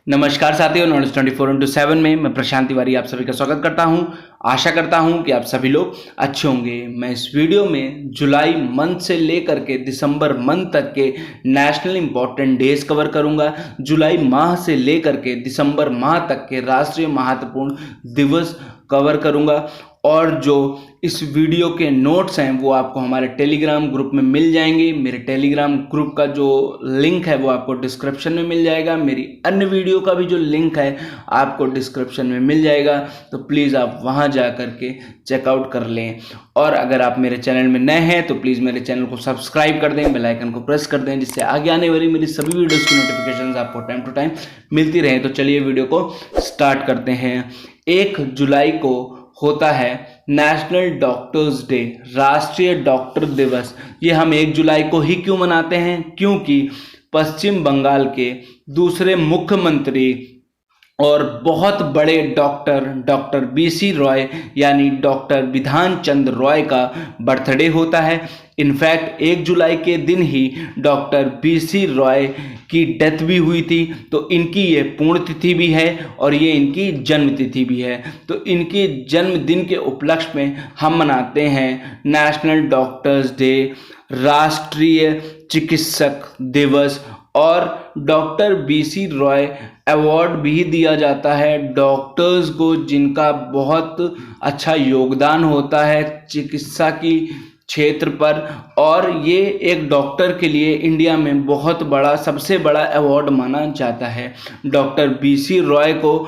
नमस्कार साथियों, नॉलेज 24/7 में मैं प्रशांत तिवारी आप सभी का स्वागत करता हूं। आशा करता हूं कि आप सभी लोग अच्छे होंगे। मैं इस वीडियो में जुलाई मंथ से लेकर के दिसंबर मंथ तक के नेशनल इंपॉर्टेंट डेज कवर करूंगा। जुलाई माह से लेकर के दिसंबर माह तक के राष्ट्रीय महत्वपूर्ण दिवस कवर करूंगा और जो इस वीडियो के नोट्स हैं वो आपको हमारे टेलीग्राम ग्रुप में मिल जाएंगे। मेरे टेलीग्राम ग्रुप का जो लिंक है वो आपको डिस्क्रिप्शन में मिल जाएगा। मेरी अन्य वीडियो का भी जो लिंक है आपको डिस्क्रिप्शन में मिल जाएगा, तो प्लीज़ आप वहां जा कर के चेकआउट कर लें। और अगर आप मेरे चैनल में नए हैं तो प्लीज़ मेरे चैनल को सब्सक्राइब कर दें, बेल आइकन को प्रेस कर दें, जिससे आगे आने वाली मेरी सभी वीडियोज़ की नोटिफिकेशन आपको टाइम टू टाइम मिलती रहे। तो चलिए वीडियो को स्टार्ट करते हैं। 1 जुलाई को होता है नेशनल डॉक्टर्स डे, राष्ट्रीय डॉक्टर दिवस। ये हम 1 जुलाई को ही क्यों मनाते हैं? क्योंकि पश्चिम बंगाल के दूसरे मुख्यमंत्री और बहुत बड़े डॉक्टर बीसी रॉय यानी डॉक्टर विधान चंद्र रॉय का बर्थडे होता है। इनफैक्ट 1 जुलाई के दिन ही डॉक्टर बीसी रॉय की डेथ भी हुई थी, तो इनकी ये पुण्यतिथि भी है और ये इनकी जन्मतिथि भी है। तो इनके जन्मदिन के उपलक्ष्य में हम मनाते हैं नेशनल डॉक्टर्स डे, राष्ट्रीय चिकित्सक दिवस। और डॉक्टर बीसी रॉय अवार्ड भी दिया जाता है डॉक्टर्स को जिनका बहुत अच्छा योगदान होता है चिकित्सा की क्षेत्र पर। और ये एक डॉक्टर के लिए इंडिया में बहुत बड़ा, सबसे बड़ा अवार्ड माना जाता है। डॉक्टर बीसी रॉय को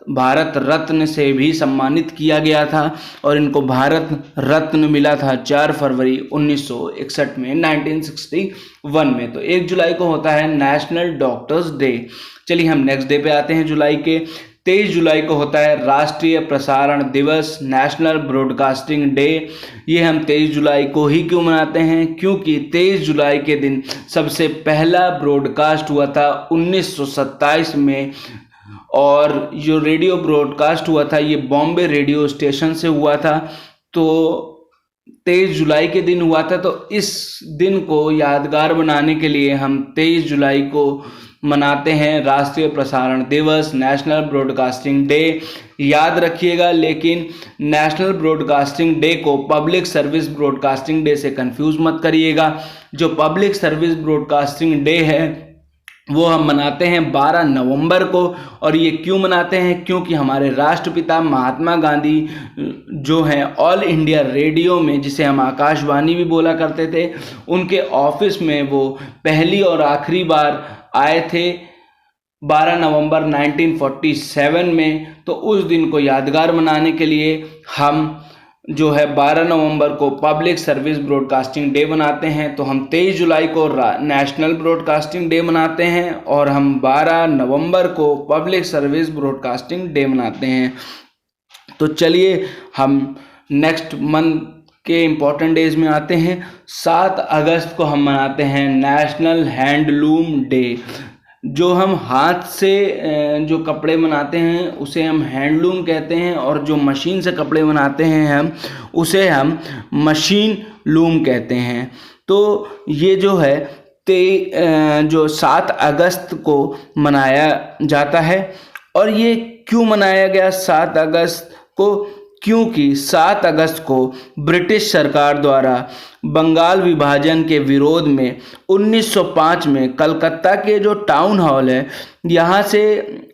भारत रत्न से भी सम्मानित किया गया था और इनको भारत रत्न मिला था 4 फरवरी 1961 में, 1961 में। तो 1 जुलाई को होता है नेशनल डॉक्टर्स डे। चलिए हम नेक्स्ट डे पे आते हैं। जुलाई के 23 जुलाई को होता है राष्ट्रीय प्रसारण दिवस, नेशनल ब्रॉडकास्टिंग डे। ये हम 23 जुलाई को ही क्यों मनाते हैं? क्योंकि 23 जुलाई के दिन सबसे पहला ब्रॉडकास्ट हुआ था 1927 में, और जो रेडियो ब्रॉडकास्ट हुआ था ये बॉम्बे रेडियो स्टेशन से हुआ था। तो 23 जुलाई के दिन हुआ था, तो इस दिन को यादगार बनाने के लिए हम 23 जुलाई को मनाते हैं राष्ट्रीय प्रसारण दिवस, नेशनल ब्रॉडकास्टिंग डे। याद रखिएगा, लेकिन नेशनल ब्रॉडकास्टिंग डे को पब्लिक सर्विस ब्रॉडकास्टिंग डे से कंफ्यूज मत करिएगा। जो पब्लिक सर्विस ब्रॉडकास्टिंग डे है वो हम मनाते हैं 12 नवंबर को। और ये क्यों मनाते हैं? क्योंकि हमारे राष्ट्रपिता महात्मा गांधी जो हैं ऑल इंडिया रेडियो में, जिसे हम आकाशवाणी भी बोला करते थे, उनके ऑफिस में वो पहली और आखिरी बार आए थे 12 नवंबर 1947 में। तो उस दिन को यादगार बनाने के लिए हम जो है 12 नवंबर को पब्लिक सर्विस ब्रॉडकास्टिंग डे मनाते हैं। तो हम 23 जुलाई को नेशनल ब्रॉडकास्टिंग डे मनाते हैं और हम 12 नवंबर को पब्लिक सर्विस ब्रॉडकास्टिंग डे मनाते हैं। तो चलिए हम नेक्स्ट मंथ के इम्पोर्टेंट डेज में आते हैं। 7 अगस्त को हम मनाते हैं नेशनल हैंडलूम डे। जो हम हाथ से जो कपड़े बनाते हैं उसे हम हैंडलूम कहते हैं, और जो मशीन से कपड़े बनाते हैं हम उसे हम मशीन लूम कहते हैं। तो ये जो है जो 7 अगस्त को मनाया जाता है। और ये क्यों मनाया गया 7 अगस्त को? क्योंकि 7 अगस्त को ब्रिटिश सरकार द्वारा बंगाल विभाजन के विरोध में 1905 में कलकत्ता के जो टाउन हॉल है यहाँ से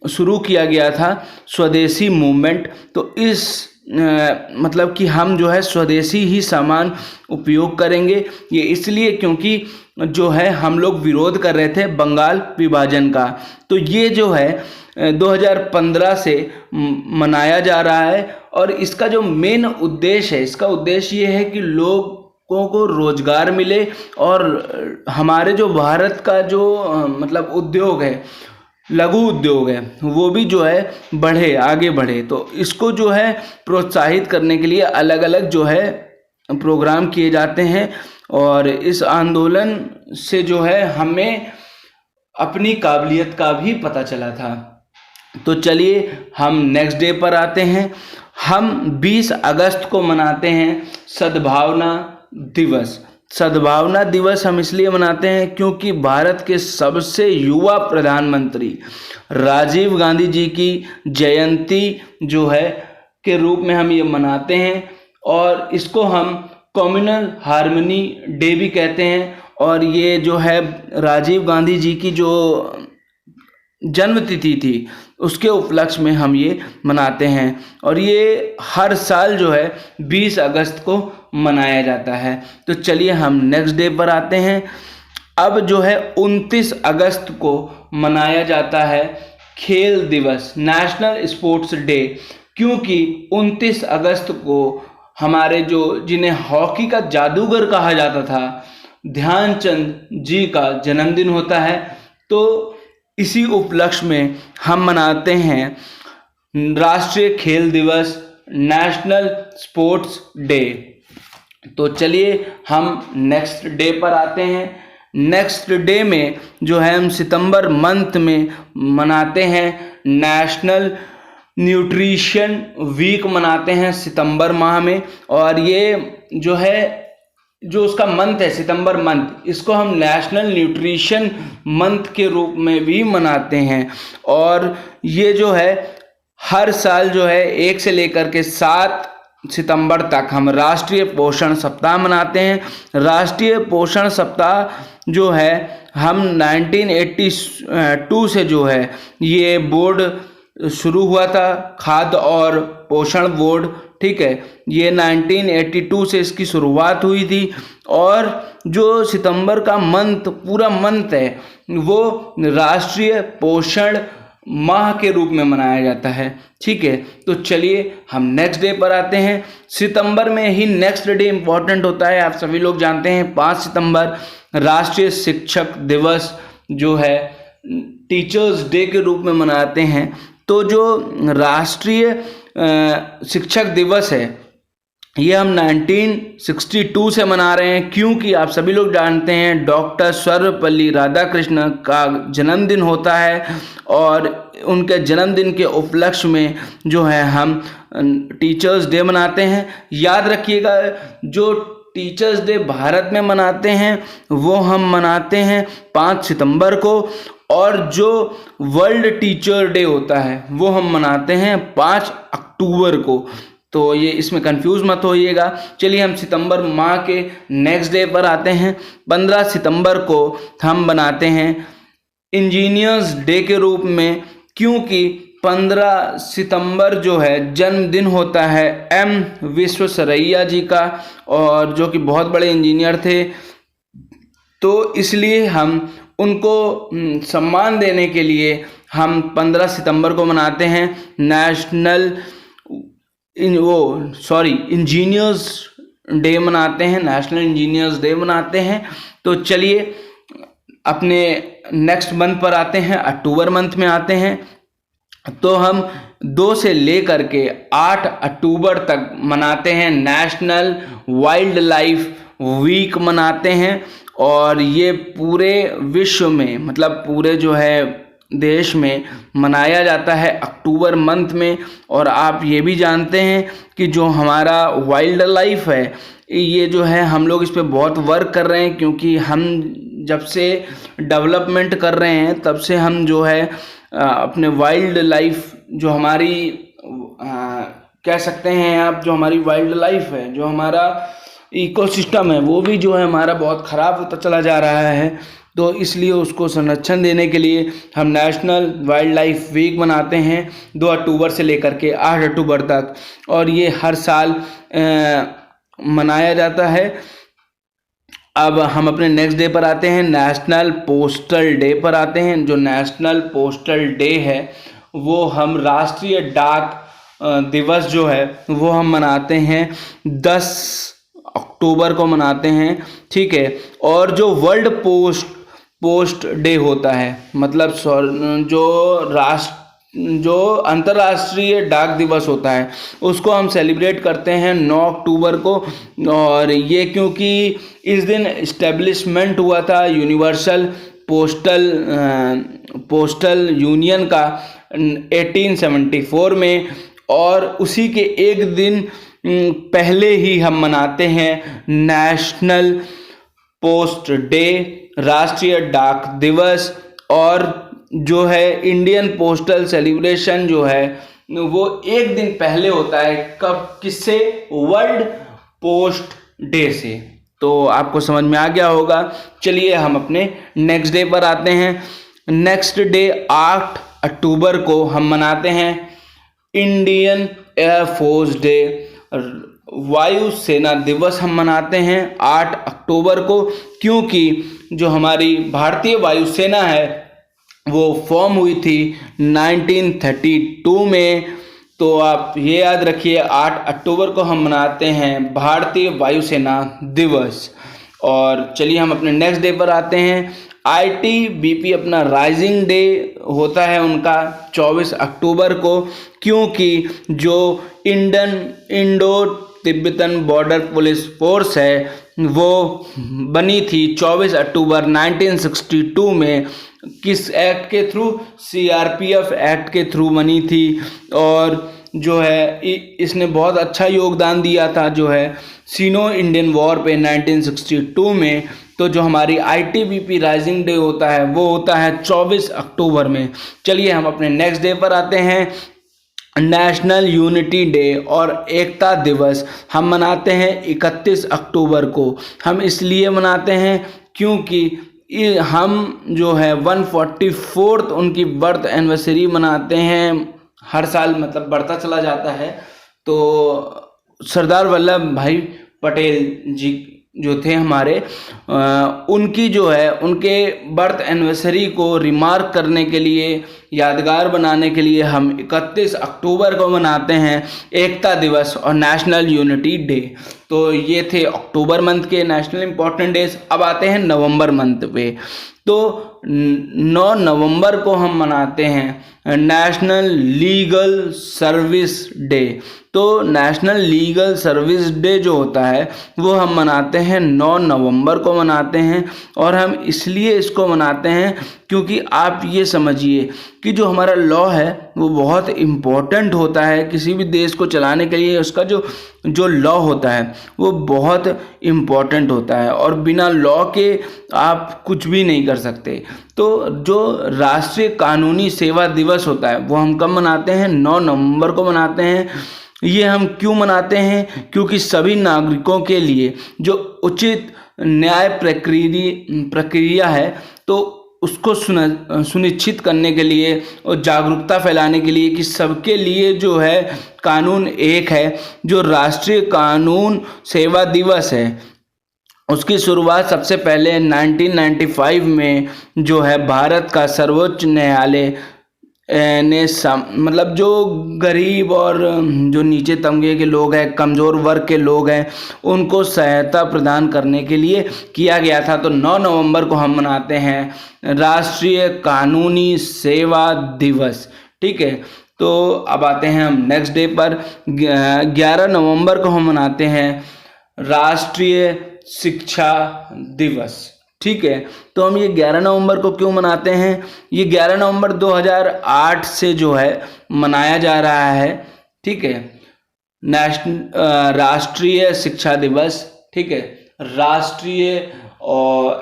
शुरू किया गया था स्वदेशी मूवमेंट। तो इस मतलब कि हम जो है स्वदेशी ही सामान उपयोग करेंगे। ये इसलिए क्योंकि जो है हम लोग विरोध कर रहे थे बंगाल विभाजन का। तो ये जो है 2015 से मनाया जा रहा है। और इसका जो मेन उद्देश्य है, इसका उद्देश्य ये है कि लोगों को रोजगार मिले और हमारे जो भारत का जो मतलब उद्योग है, लघु उद्योग है, वो भी जो है बढ़े, आगे बढ़े। तो इसको जो है प्रोत्साहित करने के लिए अलग अलग जो है प्रोग्राम किए जाते हैं। और इस आंदोलन से जो है हमें अपनी काबिलियत का भी पता चला था। तो चलिए हम नेक्स्ट डे पर आते हैं। हम 20 अगस्त को मनाते हैं सद्भावना दिवस। सद्भावना दिवस हम इसलिए मनाते हैं क्योंकि भारत के सबसे युवा प्रधानमंत्री राजीव गांधी जी की जयंती जो है के रूप में हम ये मनाते हैं, और इसको हम कम्युनल हार्मनी डे भी कहते हैं। और ये जो है राजीव गांधी जी की जो जन्म तिथि थी उसके उपलक्ष्य में हम ये मनाते हैं, और ये हर साल जो है 20 अगस्त को मनाया जाता है। तो चलिए हम नेक्स्ट डे पर आते हैं। अब जो है 29 अगस्त को मनाया जाता है खेल दिवस, नेशनल स्पोर्ट्स डे, क्योंकि 29 अगस्त को हमारे जो जिन्हें हॉकी का जादूगर कहा जाता था ध्यानचंद जी का जन्मदिन होता है। तो इसी उपलक्ष्य में हम मनाते हैं राष्ट्रीय खेल दिवस, नेशनल स्पोर्ट्स डे। तो चलिए हम नेक्स्ट डे पर आते हैं। नेक्स्ट डे में जो है हम सितंबर मंथ में मनाते हैं नेशनल न्यूट्रिशन वीक मनाते हैं सितंबर माह में, और ये जो है जो उसका मंथ है सितंबर मंथ, इसको हम नेशनल न्यूट्रिशन मंथ के रूप में भी मनाते हैं। और ये जो है हर साल जो है 1 से लेकर के 7 सितंबर तक हम राष्ट्रीय पोषण सप्ताह मनाते हैं। राष्ट्रीय पोषण सप्ताह जो है हम 1982 से जो है ये बोर्ड शुरू हुआ था, खाद्य और पोषण बोर्ड, ठीक है। ये 1982 से इसकी शुरुआत हुई थी, और जो सितंबर का मंथ पूरा मंथ है वो राष्ट्रीय पोषण माह के रूप में मनाया जाता है, ठीक है। तो चलिए हम नेक्स्ट डे पर आते हैं। सितंबर में ही नेक्स्ट डे इम्पॉर्टेंट होता है, आप सभी लोग जानते हैं 5 सितंबर राष्ट्रीय शिक्षक दिवस जो है टीचर्स डे के रूप में मनाते हैं। तो जो राष्ट्रीय शिक्षक दिवस है ये हम 1962 से मना रहे हैं, क्योंकि आप सभी लोग जानते हैं डॉक्टर सर्वपल्ली राधाकृष्णन का जन्मदिन होता है, और उनके जन्मदिन के उपलक्ष्य में जो है हम टीचर्स डे मनाते हैं। याद रखिएगा जो टीचर्स डे भारत में मनाते हैं वो हम मनाते हैं 5 सितंबर को, और जो वर्ल्ड टीचर डे होता है वो हम मनाते हैं 5 अक्टूबर को। तो ये इसमें कंफ्यूज मत होइएगा। चलिए हम सितंबर माह के नेक्स्ट डे पर आते हैं। 15 सितंबर को हम बनाते हैं इंजीनियर्स डे के रूप में, क्योंकि 15 सितंबर जो है जन्मदिन होता है एम विश्वेश्वरैया जी का, और जो कि बहुत बड़े इंजीनियर थे। तो इसलिए हम उनको सम्मान देने के लिए हम 15 सितंबर को मनाते हैं नेशनल इंजीनियर्स डे मनाते हैं, नेशनल इंजीनियर्स डे मनाते हैं। तो चलिए अपने नेक्स्ट मंथ पर आते हैं, अक्टूबर मंथ में आते हैं। तो हम 2 से लेकर के 8 अक्टूबर तक मनाते हैं नेशनल वाइल्ड लाइफ वीक मनाते हैं, और ये पूरे विश्व में मतलब पूरे जो है देश में मनाया जाता है अक्टूबर मंथ में। और आप ये भी जानते हैं कि जो हमारा वाइल्ड लाइफ है ये जो है हम लोग इस पे बहुत वर्क कर रहे हैं, क्योंकि हम जब से डेवलपमेंट कर रहे हैं तब से हम जो है अपने वाइल्ड लाइफ जो हमारी कह सकते हैं आप, जो हमारी वाइल्ड लाइफ है, जो हमारा इकोसिस्टम है, वो भी जो है हमारा बहुत ख़राब होता चला जा रहा है। तो इसलिए उसको संरक्षण देने के लिए हम नेशनल वाइल्ड लाइफ वीक मनाते हैं 2 अक्टूबर से लेकर के 8 अक्टूबर तक, और ये हर साल मनाया जाता है। अब हम अपने नेक्स्ट डे पर आते हैं, नेशनल पोस्टल डे पर आते हैं। जो नेशनल पोस्टल डे है वो हम राष्ट्रीय डाक दिवस जो है वो हम मनाते हैं 10 अक्टूबर को मनाते हैं, ठीक है। और जो वर्ल्ड पोस्ट डे होता है, मतलब जो अंतर्राष्ट्रीय डाक दिवस होता है उसको हम सेलिब्रेट करते हैं 9 अक्टूबर को। और ये क्योंकि इस दिन इस्टेब्लिशमेंट हुआ था यूनिवर्सल पोस्टल यूनियन का 1874 में, और उसी के एक दिन पहले ही हम मनाते हैं नेशनल पोस्ट डे, राष्ट्रीय डाक दिवस, और जो है इंडियन पोस्टल सेलिब्रेशन जो है वो एक दिन पहले होता है। कब? किससे? वर्ल्ड पोस्ट डे से। तो आपको समझ में आ गया होगा। चलिए हम अपने नेक्स्ट डे पर आते हैं। नेक्स्ट डे 8 अक्टूबर को हम मनाते हैं इंडियन एयरफोर्स डे, वायुसेना दिवस हम मनाते हैं 8 अक्टूबर को, क्योंकि जो हमारी भारतीय वायुसेना है वो फॉर्म हुई थी 1932 में। तो आप ये याद रखिए 8 अक्टूबर को हम मनाते हैं भारतीय वायुसेना दिवस। और चलिए हम अपने नेक्स्ट डे पर आते हैं। ITBP अपना राइजिंग डे होता है उनका 24 अक्टूबर को, क्योंकि जो Indo Tibetan border police force है वो बनी थी 24 अक्टूबर 1962 में। किस एक्ट के थ्रू? CRPF एक्ट के थ्रू बनी थी। और जो है इसने बहुत अच्छा योगदान दिया था जो है सीनो इंडियन वॉर पे 1962 में। तो जो हमारी ITBP राइजिंग डे होता है वो होता है 24 अक्टूबर में। चलिए हम अपने नेक्स्ट डे पर आते हैं। नेशनल यूनिटी डे और एकता दिवस हम मनाते हैं 31 अक्टूबर को। हम इसलिए मनाते हैं क्योंकि हम जो है 144th उनकी बर्थ एनिवर्सरी मनाते हैं हर साल, मतलब बढ़ता चला जाता है। तो सरदार वल्लभ भाई पटेल जी जो थे हमारे, उनकी जो है उनके बर्थ एनिवर्सरी को रिमार्क करने के लिए, यादगार बनाने के लिए हम 31 अक्टूबर को मनाते हैं एकता दिवस और नेशनल यूनिटी डे। तो ये थे अक्टूबर मंथ के नेशनल इम्पोर्टेंट डेज। अब आते हैं नवंबर मंथ पे। तो 9 नवंबर को हम मनाते हैं नेशनल लीगल सर्विस डे। तो नेशनल लीगल सर्विस डे जो होता है वो हम मनाते हैं 9 नवंबर को मनाते हैं। और हम इसलिए इसको मनाते हैं क्योंकि आप ये समझिए कि जो हमारा लॉ है वो बहुत इम्पोर्टेंट होता है किसी भी देश को चलाने के लिए। उसका जो लॉ होता है वो बहुत इम्पोर्टेंट होता है और बिना लॉ के आप कुछ भी नहीं कर सकते। तो जो राष्ट्रीय कानूनी सेवा दिवस होता है वो हम कब मनाते हैं? 9 नवंबर को मनाते हैं। ये हम क्यों मनाते हैं? क्योंकि सभी नागरिकों के लिए जो उचित न्याय प्रक्रिया है तो उसको सुनिश्चित करने के लिए और जागरूकता फैलाने के लिए कि सबके लिए जो है कानून एक है। जो राष्ट्रीय कानून सेवा दिवस है उसकी शुरुआत सबसे पहले 1995 में जो है भारत का सर्वोच्च न्यायालय ने मतलब जो गरीब और जो नीचे तबके के लोग हैं, कमज़ोर वर्ग के लोग हैं, उनको सहायता प्रदान करने के लिए किया गया था। तो 9 नवंबर को हम मनाते हैं राष्ट्रीय कानूनी सेवा दिवस। ठीक है, तो अब आते हैं हम नेक्स्ट डे पर। 11 नवंबर को हम मनाते हैं राष्ट्रीय शिक्षा दिवस। ठीक है, तो हम ये 11 नवंबर को क्यों मनाते हैं? ये 11 नवंबर 2008 से जो है मनाया जा रहा है। ठीक है, राष्ट्रीय शिक्षा दिवस। ठीक है, राष्ट्रीय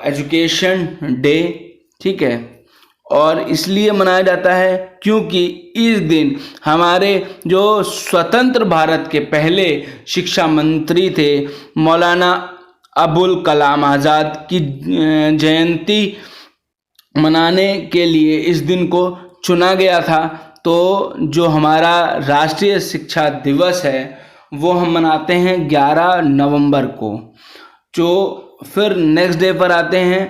एजुकेशन डे। ठीक है, और इसलिए मनाया जाता है क्योंकि इस दिन हमारे जो स्वतंत्र भारत के पहले शिक्षा मंत्री थे मौलाना अबुल कलाम आज़ाद की जयंती मनाने के लिए इस दिन को चुना गया था। तो जो हमारा राष्ट्रीय शिक्षा दिवस है वो हम मनाते हैं 11 नवंबर को। जो फिर नेक्स्ट डे पर आते हैं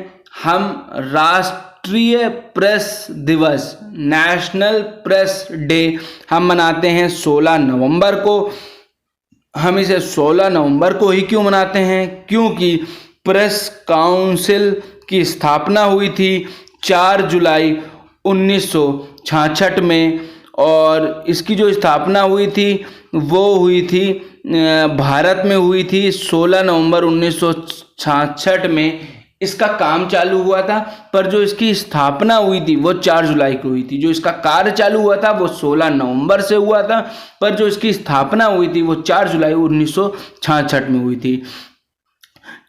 हम राष्ट्रीय प्रेस दिवस, नेशनल प्रेस डे हम मनाते हैं 16 नवंबर को। हम इसे 16 नवंबर को ही क्यों मनाते हैं? क्योंकि प्रेस काउंसिल की स्थापना हुई थी 4 जुलाई 1966 में। और इसकी जो स्थापना हुई थी वो हुई थी भारत में हुई थी 16 नवंबर 1966 में। इसका काम चालू हुआ था, पर जो इसकी स्थापना हुई थी वो 4 जुलाई को हुई थी। जो इसका कार्य चालू हुआ था वो 16 नवंबर से हुआ था, पर जो इसकी स्थापना हुई थी वो 4 जुलाई 1966 में हुई थी।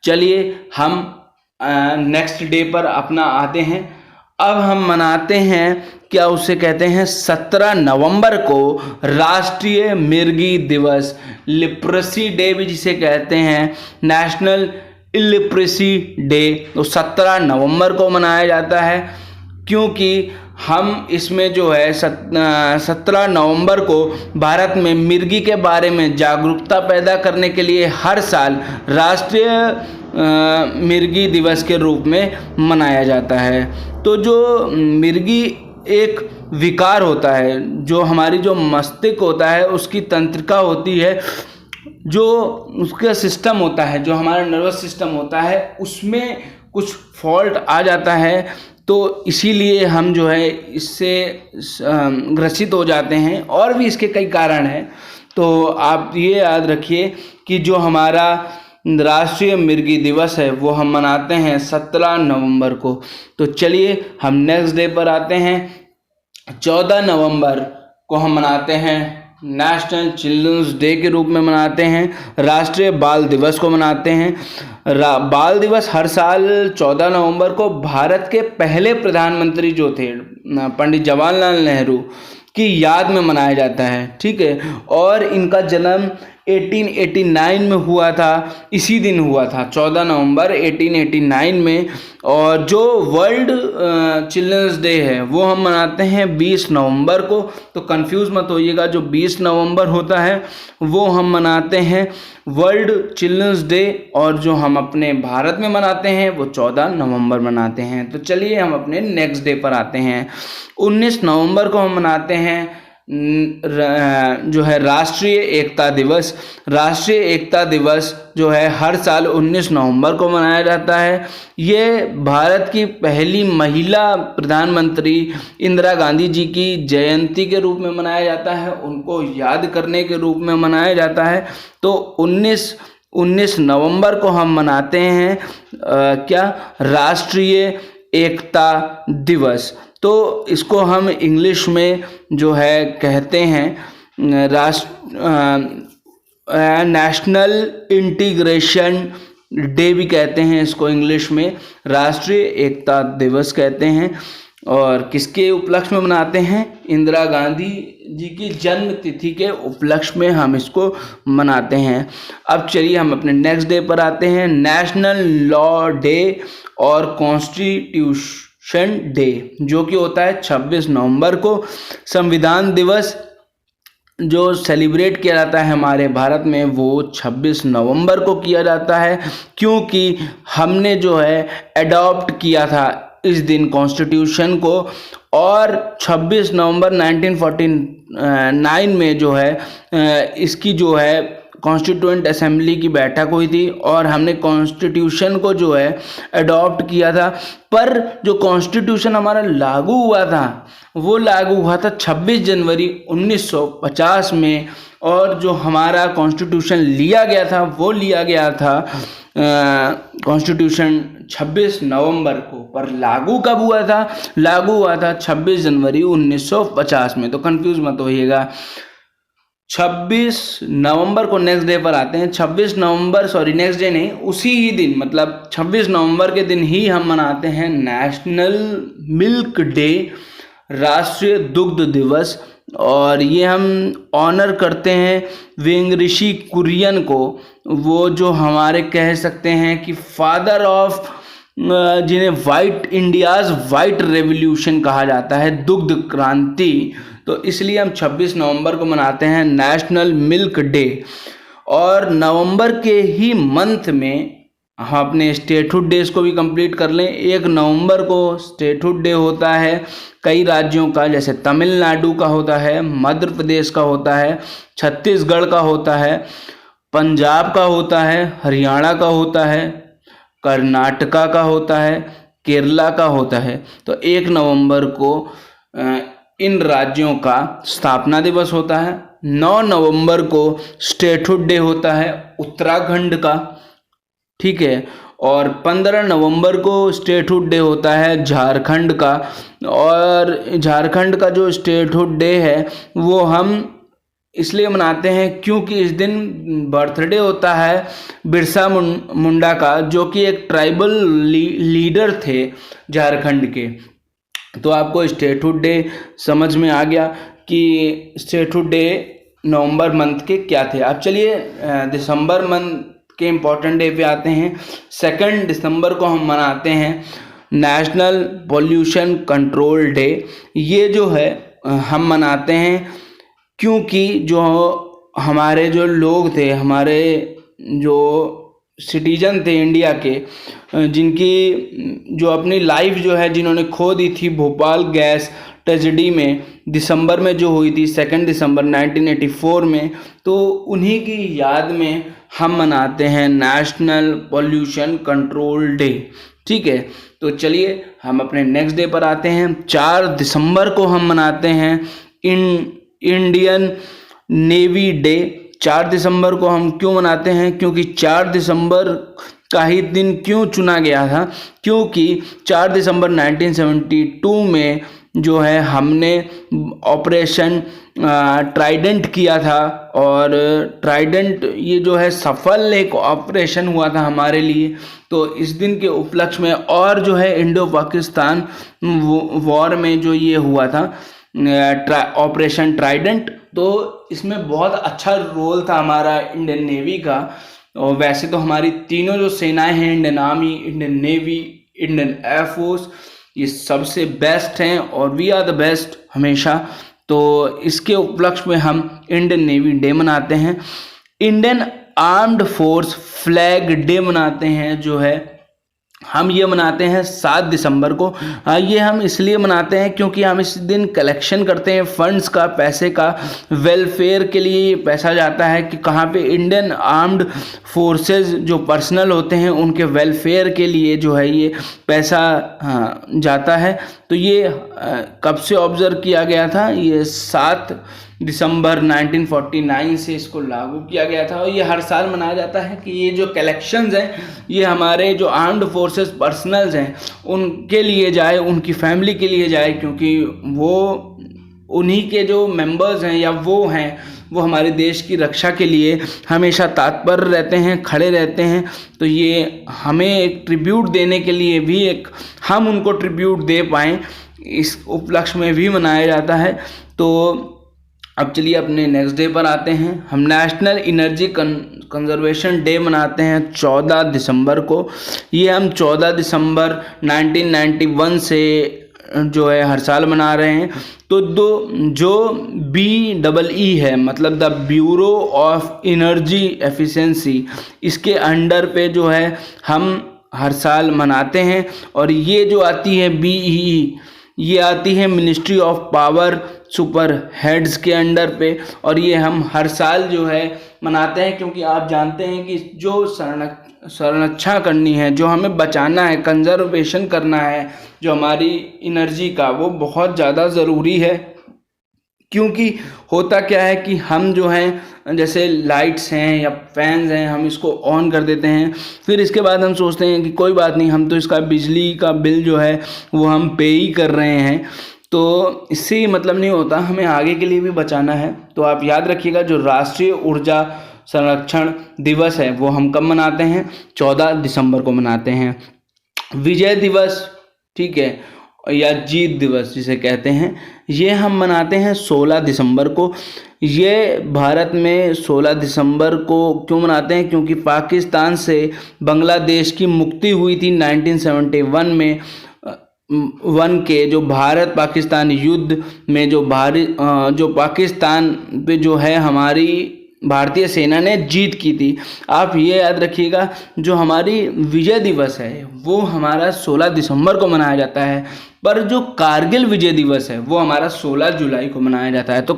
चलिए हम नेक्स्ट डे पर अपना आते हैं। अब हम मनाते हैं, क्या उसे कहते हैं, 17 नवंबर को राष्ट्रीय मिर्गी दिवस, लिप्रेसी डे भी जिसे कहते हैं, नेशनल इलिप्रेसी डे। तो 17 नवंबर को मनाया जाता है, क्योंकि हम इसमें जो है 17 नवंबर को भारत में मिर्गी के बारे में जागरूकता पैदा करने के लिए हर साल राष्ट्रीय मिर्गी दिवस के रूप में मनाया जाता है। तो जो मिर्गी एक विकार होता है, जो हमारी जो मस्तिष्क होता है उसकी तंत्रिका होती है, जो उसका सिस्टम होता है, जो हमारा नर्वस सिस्टम होता है, उसमें कुछ फॉल्ट आ जाता है। तो इसीलिए हम जो है इससे ग्रसित हो जाते हैं, और भी इसके कई कारण हैं। तो आप ये याद रखिए कि जो हमारा राष्ट्रीय मिर्गी दिवस है वो हम मनाते हैं 17 नवंबर को। तो चलिए हम नेक्स्ट डे पर आते हैं। 14 नवंबर को हम मनाते हैं नेशनल चिल्ड्रंस डे के रूप में मनाते हैं, राष्ट्रीय बाल दिवस को मनाते हैं। बाल दिवस हर साल 14 नवंबर को भारत के पहले प्रधानमंत्री जो थे पंडित जवाहरलाल नेहरू की याद में मनाया जाता है, ठीक है। और इनका जन्म 1889 में हुआ था, इसी दिन हुआ था 14 नवंबर 1889 में। और जो वर्ल्ड चिल्ड्रंस डे है वो हम मनाते हैं 20 नवंबर को। तो कंफ्यूज मत होइएगा, जो 20 नवंबर होता है वो हम मनाते हैं वर्ल्ड चिल्ड्रंस डे, और जो हम अपने भारत में मनाते हैं वो 14 नवंबर मनाते हैं। तो चलिए हम अपने नेक्स्ट डे पर आते हैं। 19 नवंबर को हम मनाते हैं जो है राष्ट्रीय एकता दिवस। राष्ट्रीय एकता दिवस जो है हर साल 19 नवंबर को मनाया जाता है। ये भारत की पहली महिला प्रधानमंत्री इंदिरा गांधी जी की जयंती के रूप में मनाया जाता है, उनको याद करने के रूप में मनाया जाता है। तो 19 नवंबर को हम मनाते हैं क्या, राष्ट्रीय एकता दिवस। तो इसको हम इंग्लिश में जो है कहते हैं नेशनल इंटीग्रेशन डे भी कहते हैं इसको, इंग्लिश में राष्ट्रीय एकता दिवस कहते हैं। और किसके उपलक्ष्य में मनाते हैं, इंदिरा गांधी जी की जन्म तिथि के उपलक्ष्य में हम इसको मनाते हैं। अब चलिए हम अपने नेक्स्ट डे पर आते हैं, नेशनल लॉ डे और कॉन्स्टिट्यूशन डे, जो कि होता है 26 नवंबर को। संविधान दिवस जो सेलिब्रेट किया जाता है हमारे भारत में वो 26 नवंबर को किया जाता है, क्योंकि हमने जो है अडॉप्ट किया था इस दिन कॉन्स्टिट्यूशन को। और 26 नवंबर 1949 में जो है इसकी जो है कॉन्स्टिट्यूएंट असेंबली की बैठक हुई थी, और हमने कॉन्स्टिट्यूशन को जो है अडॉप्ट किया था। पर जो कॉन्स्टिट्यूशन हमारा लागू हुआ था वो लागू हुआ था 26 जनवरी 1950 में, और जो हमारा कॉन्स्टिट्यूशन लिया गया था वो लिया गया था कॉन्स्टिट्यूशन 26 नवंबर को। पर लागू कब हुआ था, लागू हुआ था 26 जनवरी 1950 में। तो कंफ्यूज मत होइएगा। 26 नवंबर को नेक्स्ट डे पर आते हैं। 26 नवंबर, सॉरी नेक्स्ट डे नहीं, उसी ही दिन मतलब 26 नवंबर के दिन ही हम मनाते हैं नेशनल मिल्क डे, राष्ट्रीय दुग्ध दिवस। और ये हम ऑनर करते हैं वेंग ऋषि कुरियन को, वो जो हमारे कह सकते हैं कि फादर ऑफ, जिन्हें वाइट इंडियाज़ वाइट रेवोल्यूशन कहा जाता है, दुग्ध क्रांति। तो इसलिए हम 26 नवंबर को मनाते हैं नेशनल मिल्क डे। और नवंबर के ही मंथ में हम अपने स्टेटहुड डेज को भी कंप्लीट कर लें। 1 नवंबर को स्टेटहुड डे होता है कई राज्यों का, जैसे तमिलनाडु का होता है, मध्य प्रदेश का होता है, छत्तीसगढ़ का होता है, पंजाब का होता है, हरियाणा का होता है, कर्नाटका का होता है, केरला का होता है। तो 1 नवंबर को इन राज्यों का स्थापना दिवस होता है। 9 नवंबर को स्टेटहुड डे होता है उत्तराखंड का, ठीक है। और 15 नवंबर को स्टेटहुड डे होता है झारखंड का। और झारखंड का जो स्टेटहुड डे है वो हम इसलिए मनाते हैं क्योंकि इस दिन बर्थडे होता है बिरसा मुंडा का, जो कि एक ट्राइबल लीडर थे झारखंड के। तो आपको स्टेटहुड डे समझ में आ गया कि स्टेटहुड डे नवंबर मंथ के क्या थे। अब चलिए दिसंबर मंथ के इम्पोर्टेंट डे पे आते हैं। 2 दिसंबर को हम मनाते हैं नेशनल पोल्यूशन कंट्रोल डे। ये जो है हम मनाते हैं क्योंकि जो हमारे जो लोग थे, हमारे जो सिटीजन थे इंडिया के, जिनकी जो अपनी लाइफ जो है जिन्होंने खो दी थी भोपाल गैस ट्रेजेडी में, दिसंबर में जो हुई थी 2 दिसंबर 1984 में, तो उन्हीं की याद में हम मनाते हैं नेशनल पोल्यूशन कंट्रोल डे। ठीक है, तो चलिए हम अपने नेक्स्ट डे पर आते हैं। 4 दिसंबर को हम मनाते हैं इंडियन नेवी डे। 4 दिसंबर को हम क्यों मनाते हैं? क्योंकि 4 दिसंबर का ही दिन क्यों चुना गया था? क्योंकि 4 दिसंबर 1972 में जो है हमने ऑपरेशन ट्राइडेंट किया था, और ट्राइडेंट ये जो है सफल एक ऑपरेशन हुआ था हमारे लिए। तो इस दिन के उपलक्ष्य में, और जो है इंडो पाकिस्तान वॉर में जो ये हुआ था ऑपरेशन ट्राइडेंट, तो इसमें बहुत अच्छा रोल था हमारा इंडियन नेवी का। और वैसे तो हमारी तीनों जो सेनाएं हैं, Indian army, Indian navy, Indian air force, ये सबसे बेस्ट हैं और वी आर द बेस्ट हमेशा। तो इसके उपलक्ष्य में हम इंडियन नेवी डे मनाते हैं। Indian armed force flag day मनाते हैं, जो है हम ये मनाते हैं 7 दिसंबर को। ये हम इसलिए मनाते हैं क्योंकि हम इस दिन कलेक्शन करते हैं फंड्स का, पैसे का, वेलफेयर के लिए पैसा जाता है कि कहाँ पे इंडियन आर्म्ड फोर्सेस जो पर्सनल होते हैं उनके वेलफेयर के लिए जो है ये पैसा जाता है। तो ये कब से ऑब्जर्व किया गया था? ये 7 दिसंबर 1949 से इसको लागू किया गया था, और ये हर साल मनाया जाता है कि ये जो कलेक्शंस हैं ये हमारे जो आर्म्ड फोर्सेस पर्सनल्स हैं उनके लिए जाए, उनकी फैमिली के लिए जाए, क्योंकि वो उन्हीं के जो मेंबर्स हैं या वो हैं वो हमारे देश की रक्षा के लिए हमेशा तत्पर रहते हैं, खड़े रहते हैं। तो ये हमें एक ट्रिब्यूट देने के लिए भी, एक हम उनको ट्रिब्यूट दे पाएँ, इस उपलक्ष्य में भी मनाया जाता है। तो अब चलिए अपने नेक्स्ट डे पर आते हैं। हम नेशनल एनर्जी कंजर्वेशन डे मनाते हैं 14 दिसंबर को। ये हम 14 दिसंबर 1991 से जो है हर साल मना रहे हैं। तो जो BEE है, मतलब the bureau of energy efficiency, इसके अंडर पे जो है हम हर साल मनाते हैं। और ये जो आती है BEE, ये आती है ministry of power super heads के अंडर पे, और ये हम हर साल जो है मनाते हैं क्योंकि आप जानते हैं कि जो संरक्षण करनी है, जो हमें बचाना है, कंजर्वेशन करना है जो हमारी एनर्जी का, वो बहुत ज़्यादा ज़रूरी है। क्योंकि होता क्या है कि हम जो हैं, जैसे लाइट्स हैं या फैंस हैं, हम इसको ऑन कर देते हैं, फिर इसके बाद हम सोचते हैं कि कोई बात नहीं, हम तो इसका बिजली का बिल जो है वो हम पे ही कर रहे हैं। तो इससे मतलब नहीं होता, हमें आगे के लिए भी बचाना है। तो आप याद रखिएगा, जो राष्ट्रीय ऊर्जा संरक्षण दिवस है वो हम कब मनाते हैं? 14 दिसंबर को मनाते हैं। विजय दिवस, ठीक है, या जीत दिवस जिसे कहते हैं, ये हम मनाते हैं 16 दिसंबर को। ये भारत में 16 दिसंबर को क्यों मनाते हैं? क्योंकि पाकिस्तान से बांग्लादेश की मुक्ति हुई थी 1971 में। के जो भारत पाकिस्तान युद्ध में जो पाकिस्तान पे जो है हमारी भारतीय सेना ने जीत की थी। आप ये याद रखिएगा, जो हमारी विजय दिवस है वो हमारा 16 दिसंबर को मनाया जाता है, पर जो कारगिल विजय दिवस है वो हमारा 16 जुलाई को मनाया जाता है। तो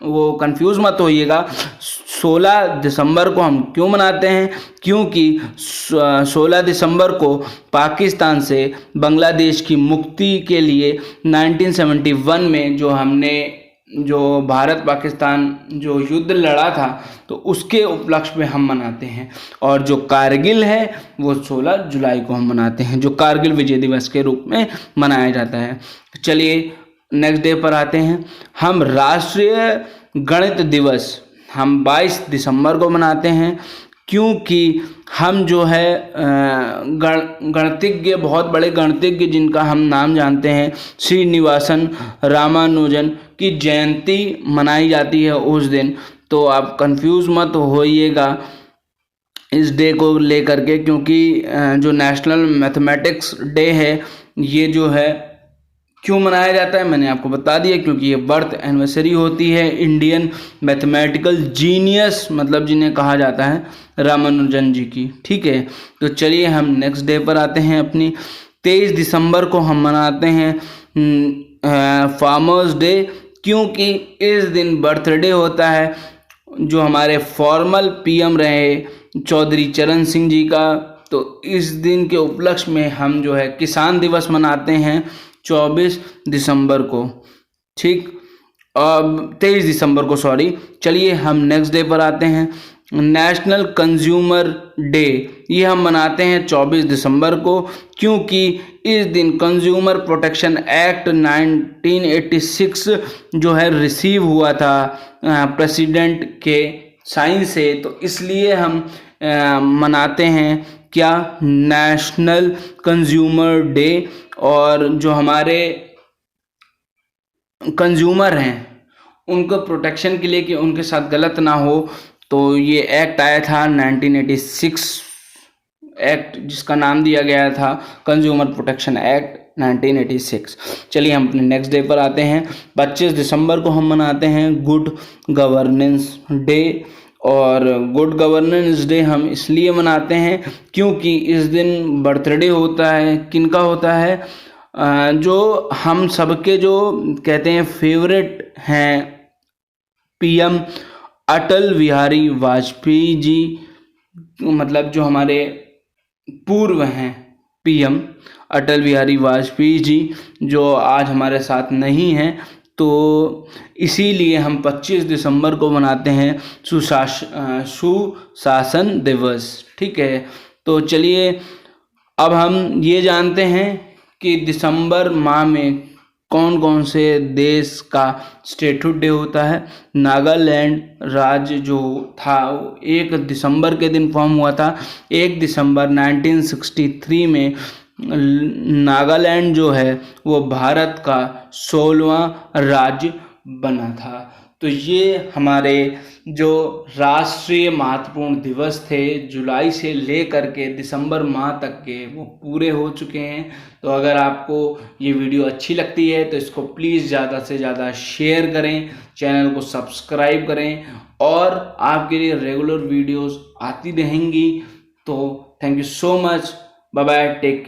वो कंफ्यूज मत होइएगा। 16 दिसंबर को हम क्यों मनाते हैं? क्योंकि 16 दिसंबर को पाकिस्तान से बांग्लादेश की मुक्ति के लिए 1971 में जो हमने जो भारत पाकिस्तान जो युद्ध लड़ा था, तो उसके उपलक्ष्य में हम मनाते हैं। और जो कारगिल है वो 16 जुलाई को हम मनाते हैं, जो कारगिल विजय दिवस के रूप में मनाया जाता है। चलिए नेक्स्ट डे पर आते हैं। हम राष्ट्रीय गणित दिवस हम 22 दिसंबर को मनाते हैं, क्योंकि हम जो है गणितज्ञ, बहुत बड़े गणितज्ञ जिनका हम नाम जानते हैं, श्रीनिवासन रामानुजन की जयंती मनाई जाती है उस दिन। तो आप कंफ्यूज मत होइएगा इस डे को लेकर के, क्योंकि जो नेशनल मैथमेटिक्स डे है ये जो है क्यों मनाया जाता है मैंने आपको बता दिया, क्योंकि ये बर्थ एनिवर्सरी होती है इंडियन मैथमेटिकल जीनियस, मतलब जिन्हें कहा जाता है रामानुजन जी की। ठीक है, तो चलिए हम नेक्स्ट डे पर आते हैं अपनी। 23 दिसंबर को हम मनाते हैं फार्मर्स डे, क्योंकि इस दिन बर्थडे होता है जो हमारे फॉर्मल पीएम रहे चौधरी चरण सिंह जी का। तो इस दिन के उपलक्ष्य में हम जो है किसान दिवस मनाते हैं 24 दिसंबर को। ठीक, अब 23 दिसंबर को, सॉरी। चलिए हम नेक्स्ट डे पर आते हैं, नेशनल कंज्यूमर डे। ये हम मनाते हैं 24 दिसंबर को, क्योंकि इस दिन कंज्यूमर प्रोटेक्शन एक्ट 1986 जो है रिसीव हुआ था प्रेसिडेंट के साइन से, तो इसलिए हम मनाते हैं क्या, नेशनल कंज्यूमर डे। और जो हमारे कंज्यूमर हैं उनको प्रोटेक्शन के लिए कि उनके साथ गलत ना हो, तो ये एक्ट आया था 1986 एक्ट, जिसका नाम दिया गया था कंज्यूमर प्रोटेक्शन एक्ट 1986। चलिए हम अपने नेक्स्ट डे पर आते हैं। 25 दिसंबर को हम मनाते हैं गुड गवर्नेंस डे। और गुड गवर्नेंस डे हम इसलिए मनाते हैं क्योंकि इस दिन बर्थडे होता है, किनका होता है, जो हम सबके जो कहते हैं फेवरेट हैं पीएम अटल बिहारी वाजपेयी जी, मतलब जो हमारे पूर्व हैं पीएम अटल बिहारी वाजपेयी जी, जो आज हमारे साथ नहीं हैं। तो इसीलिए हम 25 दिसंबर को मनाते हैं सुशासन दिवस। ठीक है, तो चलिए अब हम ये जानते हैं कि दिसंबर माह में कौन कौन से देश का स्टेटहुड डे होता है। नागालैंड राज्य जो था वो 1 दिसंबर के दिन फॉर्म हुआ था। 1 दिसंबर 1963 में नागालैंड जो है वो भारत का 16वां राज्य बना था। तो ये हमारे जो राष्ट्रीय महत्वपूर्ण दिवस थे जुलाई से लेकर के दिसंबर माह तक के, वो पूरे हो चुके हैं। तो अगर आपको ये वीडियो अच्छी लगती है तो इसको प्लीज़ ज़्यादा से ज़्यादा शेयर करें, चैनल को सब्सक्राइब करें, और आपके लिए रेगुलर वीडियोस आती रहेंगी। तो thank you so much, bye bye, take care.